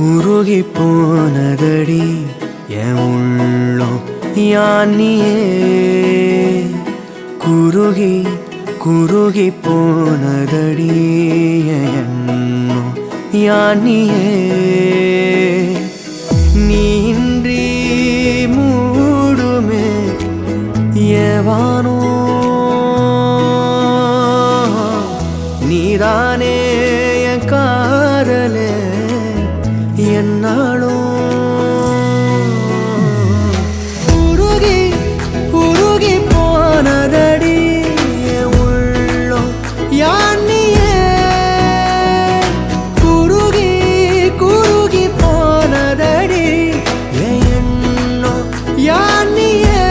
உருகி போனதடி என் உள்ளம் யானியே குருகி குருகி போனதடி என் எண்ணம் யானியே நீன்றி மூடுமே ஏவானோ நீதானே என் காதலே என்னாலும் உருகி உருகி போனதடி என் உள்ளம் யானியே குருகி குருகி போனதடி என் எண்ணம் யானியே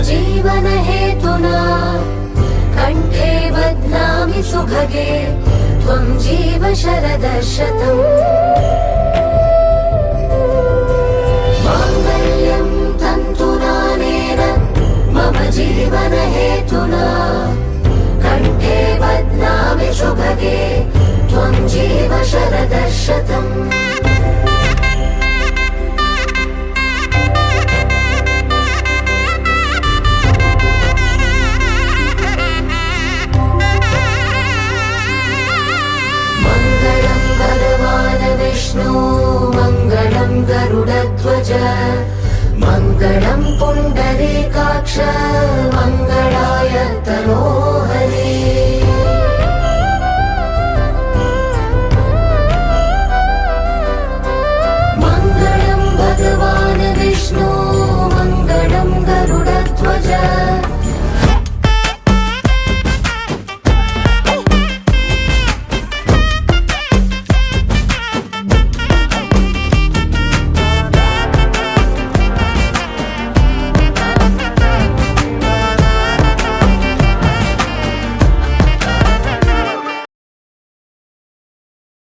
जीवन हेतुना कंठे बध्नामि सुभगे त्वं जीव शरदशतम् माङ्गल्यं तन्तुनानेन मम जीवन हेतुना कंठे बध्नामि सुभगे त्वं जीव शरदशतम् मङ्गलं गरुडध्वज मङ्गलं पुण्डरीकाक्ष मङ्गलाय तनो